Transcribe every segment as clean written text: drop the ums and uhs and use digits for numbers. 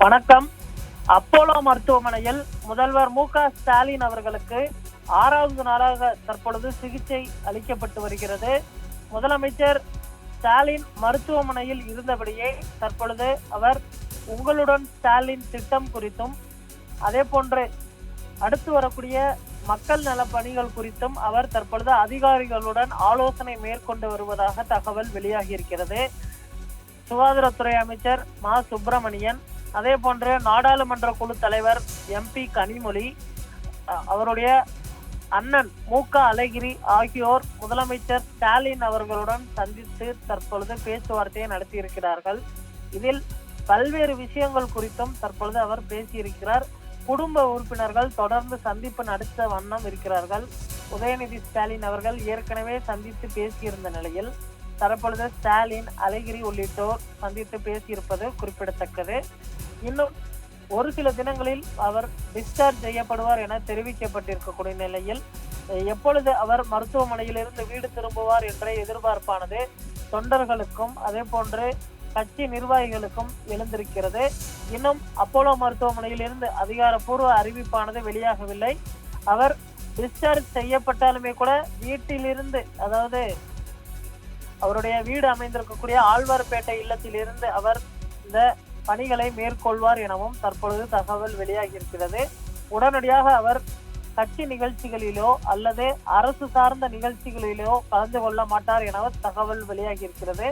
வணக்கம். அப்போலோ மருத்துவமனையில் முதல்வர் மு.க.ஸ்டாலின் அவர்களுக்கு 6வது நாளாக தற்பொழுது சிகிச்சை அளிக்கப்பட்டு வருகிறது. முதலமைச்சர் ஸ்டாலின் மருத்துவமனையில் இருந்தபடியே தற்பொழுது அவர் உங்களுடன் ஸ்டாலின் திட்டம் குறித்தும் அதே போன்று அடுத்து வரக்கூடிய மக்கள் நல பணிகள் குறித்தும் அவர் தற்பொழுது அதிகாரிகளுடன் ஆலோசனை மேற்கொண்டு வருவதாக தகவல் வெளியாகி இருக்கிறது. சுகாதாரத்துறை அமைச்சர் மா சுப்பிரமணியன், அதே போன்று நாடாளுமன்ற குழு தலைவர் MP கனிமொழி, அவருடைய அண்ணன் மு.க. அழகிரி ஆகியோர் முதலமைச்சர் ஸ்டாலின் அவர்களுடன் சந்தித்து தற்பொழுது பேச்சுவார்த்தையை நடத்தியிருக்கிறார்கள். இதில் பல்வேறு விஷயங்கள் குறித்தும் தற்பொழுது அவர் பேசியிருக்கிறார். குடும்ப உறுப்பினர்கள் தொடர்ந்து சந்திப்பு நடத்த வண்ணம் இருக்கிறார்கள். உதயநிதி ஸ்டாலின் அவர்கள் ஏற்கனவே சந்தித்து பேசியிருந்த நிலையில் தற்பொழுது ஸ்டாலின், அழகிரி உள்ளிட்டோர் சந்தித்து பேசியிருப்பது குறிப்பிடத்தக்கது. இன்னும் ஒரு சில தினங்களில் அவர் டிஸ்சார்ஜ் செய்யப்படுவார் என தெரிவிக்கப்பட்டிருக்கக்கூடிய நிலையில் எப்பொழுது அவர் மருத்துவமனையிலிருந்து வீடு திரும்புவார் என்ற எதிர்பார்ப்பானது தொண்டர்களுக்கும் அதே போன்று கட்சி நிர்வாகிகளுக்கும் எழுந்திருக்கிறது. இன்னும் அப்போலோ மருத்துவமனையில் இருந்து அதிகாரப்பூர்வ அறிவிப்பானது வெளியாகவில்லை. அவர் டிஸ்சார்ஜ் செய்யப்பட்டாலுமே கூட வீட்டிலிருந்து, அதாவது அவருடைய வீடு அமைந்திருக்கக்கூடிய ஆழ்வார்பேட்டை இல்லத்தில் இருந்து அவர் இந்த பணிகளை மேற்கொள்வார் எனவும் தற்பொழுது தகவல் வெளியாகி இருக்கிறது. உடனடியாக அவர் கட்சி நிகழ்ச்சிகளிலோ அல்லது அரசு சார்ந்த நிகழ்ச்சிகளிலோ கலந்து கொள்ள மாட்டார் என தகவல் வெளியாகி இருக்கிறது.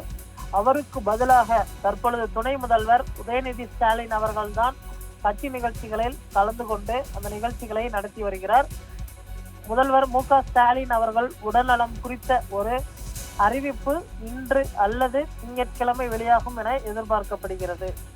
அவருக்கு பதிலாக தற்பொழுது துணை முதல்வர் உதயநிதி ஸ்டாலின் அவர்கள்தான் கட்சி நிகழ்ச்சிகளில் கலந்து கொண்டு அந்த நிகழ்ச்சிகளை நடத்தி வருகிறார். முதல்வர் மு.க. ஸ்டாலின் அவர்கள் உடல்நலம் குறித்த ஒரு அறிவிப்பு இன்று அல்லது திங்கட்கிழமை வெளியாகும் என எதிர்பார்க்கப்படுகிறது.